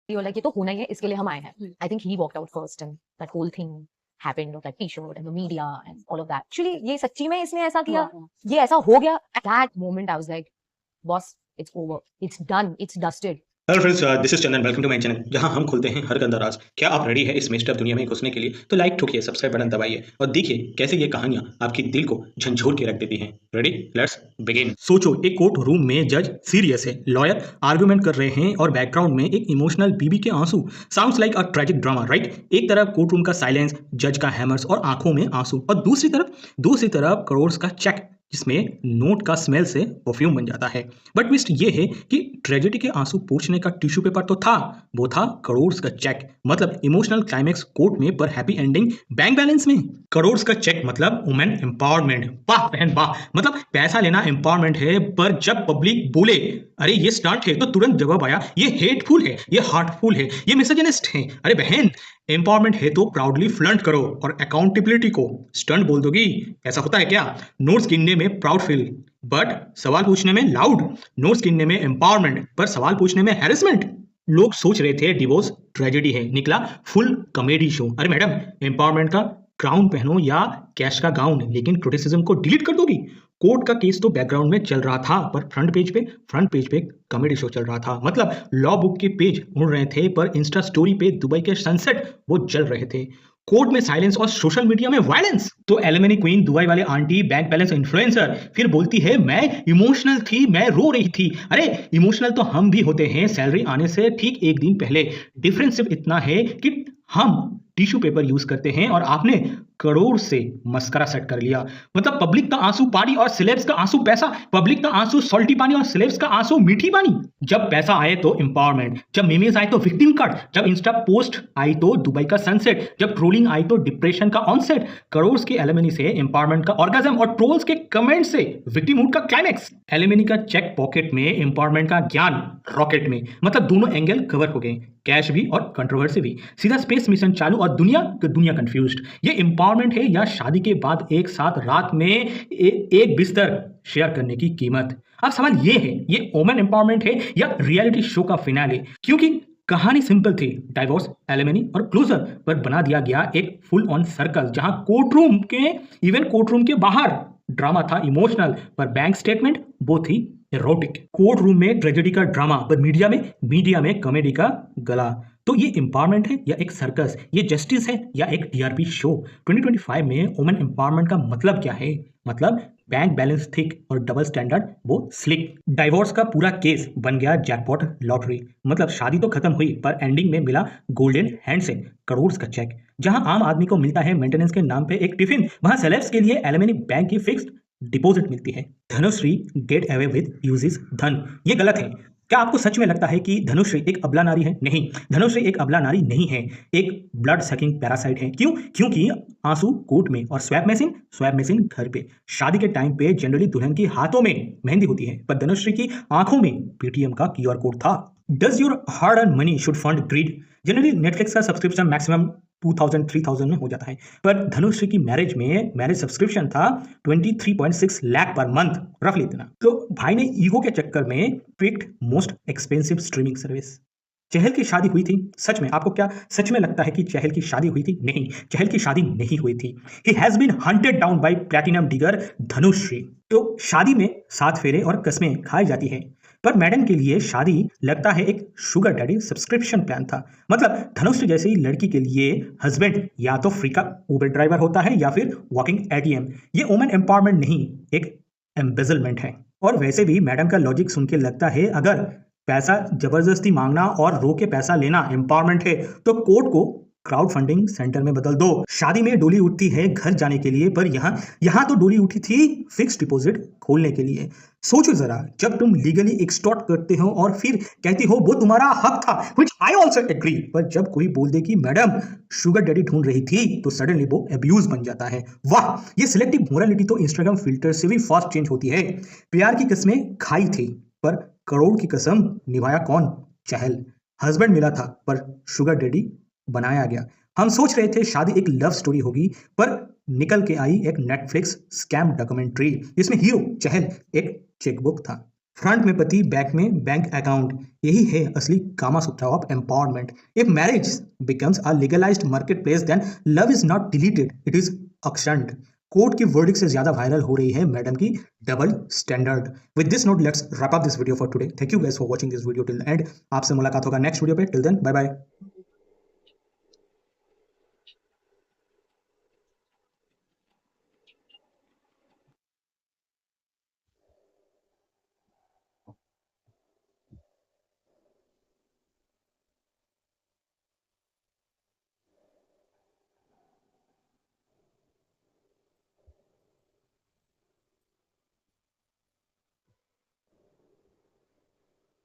you're like ये तो होना ही है, इसके लिए हम आए हैं. I think he walked out first and that whole thing happened of that t-shirt and the media and all of that. Actually ये सच्ची में इसने ऐसा किया, ये ऐसा हो गया. At that moment I was like, boss, it's over, it's done, it's dusted. Hello friends, this is Chandan. Welcome to my channel, जहां हम खोलते हैं हर गंदा राज। क्या आप रेडी है इस मेस्ड अप दुनिया में घुसने के लिए? तो लाइक ठोकिए, सब्सक्राइब बटन दबाइए और देखिए कैसे ये कहानियां आपकी दिल को झंझोर के रख देती हैं। Ready, let's begin. सोचो, एक कोर्ट रूम में जज सीरियस है, लॉयर आर्गुमेंट कर रहे हैं और बैकग्राउंड में एक इमोशनल बीबी के आंसू। साउंड्स लाइक अ ट्रेजिक ड्रामा, राइट? एक तरफ कोर्ट रूम का साइलेंस, जज का हैमर्स और आंखों में आंसू, और दूसरी तरफ करोड़ का चेक जिसमें नोट का स्मेल से परफ्यूम बन जाता है। बट ट्विस्ट ये है कि ट्रेजेडी के आंसू पोंछने का टिश्यू पेपर तो था, वो था करोड़ का चेक। मतलब इमोशनल क्लाइमेक्स कोर्ट में पर हैप्पी एंडिंग बैंक बैलेंस में। करोड़ का चेक मतलब वुमेन एम्पावरमेंट। वाह बहन वाह, मतलब पैसा लेना एम्पावरमेंट है, पर जब पब्लिक बोले अरे ये स्टार्ट है तो तुरंत जवाब आया ये हेटफुल है, ये हार्टफुल है, ये मिसोजिनिस्ट है। अरे बहन, एम्पावरमेंट है तो प्राउडली फ्लंट करो, और अकाउंटेबिलिटी को स्टंट बोल दोगी? ऐसा होता है क्या? नोट्स गिनने में प्राउड फील बट सवाल पूछने में लाउड। नोट्स गिनने में एम्पावरमेंट पर सवाल पूछने में हैरेसमेंट। लोग सोच रहे थे डिवोर्स ट्रेजेडी है, निकला फुल कॉमेडी शो। अरे मैडम, एम्पावरमेंट का क्राउन पहनो या कैश का गाउन, लेकिन क्रिटिसिज्म को डिलीट कर दोगी। कोर्ट का केस तो बैकग्राउंड में चल रहा था, पर फ्रंट पेज पे कॉमेडी शो चल रहा था। मतलब लॉ बुक के पेज उड़ रहे थे, पर इंस्टा स्टोरी पे दुबई के सनसेट वो जल रहे थे। कोर्ट में साइलेंस और सोशल मीडिया में वायलेंस। तो एलिमनी क्वीन, दुबई वाले आंटी, बैंक बैलेंस इन्फ्लुएंसर फिर बोलती है मैं इमोशनल थी, मैं रो रही थी। अरे इमोशनल तो हम भी होते हैं सैलरी आने से ठीक एक दिन पहले। डिफरेंस सिर्फ इतना है कि हम टिश्यू पेपर यूज करते हैं और आपने करोड़ से मस्करा सेट कर लिया। मतलब पब्लिक का आंसू पानी और सेलेब्स का आंसू पैसा, पब्लिक का आंसू सॉल्टी पानी और सेलेब्स का आंसू मीठी पानी। जब पैसा आए तो एम्पावरमेंट, जब मीम्स आए तो विक्टिम कार्ड, जब इंस्टा पोस्ट आई तो दुबई का सनसेट, जब ट्रोलिंग आई तो डिप्रेशन का ऑनसेट। करोड़ के एलिमनी से एम्पावरमेंट का ऑर्गेजम और ट्रोल्स के कमेंट से विक्टिमहुड का क्लाइमैक्स। एलिमनी का चेक पॉकेट में, एम्पावरमेंट का ज्ञान रॉकेट में। मतलब दोनों एंगल कवर हो गए, कैश भी और कंट्रोवर्सी भी। सीधा स्पेस मिशन चालू और दुनिया कंफ्यूज्ड। ये एम्पावरमेंट है या शादी के बाद एक साथ रात में एक बिस्तर शेयर करने की कीमत? अब सवाल ये है, ये वुमेन एम्पावरमेंट है या रियलिटी शो का फिनाले? क्योंकि कहानी सिंपल थी, डाइवोर्स, एलिमनी और क्लोजर, पर बना दिया गया एक फुल ऑन सर्कल, जहां कोर्ट रूम के बाहर ड्रामा था इमोशनल, पर बैंक स्टेटमेंट वो थी एरोटिक। कोर्ट रूम में ट्रेजेडी का ड्रामा, पर मीडिया में कॉमेडी का गला। तो ये एम्पावरमेंट है या एक सर्कस? ये जस्टिस है या एक टीआरपी शो? 2025 में वुमेन एम्पावरमेंट का मतलब क्या है? मतलब बैंक बैलेंस थिक और डबल स्टैंडर्ड वो स्लिक। डाइवोर्स का पूरा केस बन गया जैकपॉट लॉटरी। मतलब शादी तो खत्म हुई, पर एंडिंग में मिला गोल्डन हैंडशेक, करोड़ का चेक। जहां आम आदमी को मिलता है मेंटेनेंस के नाम पे एक टिफिन, वहां सेलेब्स के लिए एलिमनी बैंक की फिक्स्ड डिपॉजिट मिलती है। Dhanushree get away with uses धन। ये गलत है। क्या आपको सच में लगता है कि धनुश्री एक अबला नारी है? नहीं, धनुश्री एक अबला नारी नहीं है, एक ब्लड सकिंग पैरासाइट है। क्यों? क्योंकि आंसू कोर्ट में और स्वैप मशीन घर पे। शादी के टाइम पे जनरली दुल्हन के हाथों में मेहंदी होती है, पर धनुश्री की आंखों में पेटीएम का क्यूआर कोड था। Does your hard earn money should fund greed? Generally Netflix का सब्सक्रिप्शन मैक्सिमम 2000-3000 में हो जाता है, पर धनुश्री की मैरिज सब्सक्रिप्शन था 23.6 लाख पर मंथ, रफली इतना। तो भाई ने ईगो के चक्कर में picked most expensive streaming service. Chahal की शादी हुई थी? सच में आपको क्या सच में लगता है कि चहल की शादी हुई थी? नहीं, चहल की शादी नहीं हुई थी। He has been hunted down by platinum digger Dhanushree. तो शादी में 7 फेरे और कस्में खाई जाती है, पर मैडम के लिए शादी लगता है एक शुगर डैडी सब्सक्रिप्शन प्लान था। मतलब धनुश्री जैसी लड़की के लिए हस्बैंड या तो फ्री का उबर ड्राइवर होता है या फिर वॉकिंग एटीएम। ये वुमेन एम्पावरमेंट नहीं, एक एम्बेजलमेंट है। और वैसे भी मैडम का लॉजिक सुन के लगता है अगर पैसा जबरदस्ती मांगना और रो के पैसा लेना एम्पावरमेंट है, तो कोर्ट को क्राउड फंडिंग सेंटर में बदल दो। शादी में डोली उठती है घर जाने के लिए, पर यहाँ तो डोली उठी थी फिक्स्ड डिपॉजिट खोलने के लिए। सोचो जरा, जब तुम लीगली एक्सटॉर्ट करते हो और फिर कहती हो वो तुम्हारा हक था, व्हिच आई आल्सो एग्री, पर जब कोई बोल दे कि मैडम शुगर डैडी ढूंढ रही थी, तो सडनली वो अब्यूज बन जाता है। वाह, ये सिलेक्टिव मोरालिटी तो इंस्टाग्राम फिल्टर से भी फास्ट चेंज होती है। प्यार की कस्में खाई थी, पर करोड़ की कसम निभाया कौन? चहल। हस्बैंड मिला था, पर शुगर डैडी बनाया गया। हम सोच रहे थे शादी एक लव स्टोरी होगी, पर निकल के आई एक नेटफ्लिक्स स्कैम डॉक्यूमेंट्री जिसमें हीरो चहल एक चेकबुक था। फ्रंट में पति, बैक में बैंक अकाउंट। यही है असली Kama Sutra of empowerment. If marriage becomes a legalized market place then love is not deleted, it is auctioned. Court की वर्डिक्ट से ज्यादा वायरल हो रही है मैडम की double standard. With this note let's wrap up this video for today. Thank you guys for watching this video till the end. आपसे मुलाकात होगा नेक्स्ट वीडियो पे। Till then bye bye.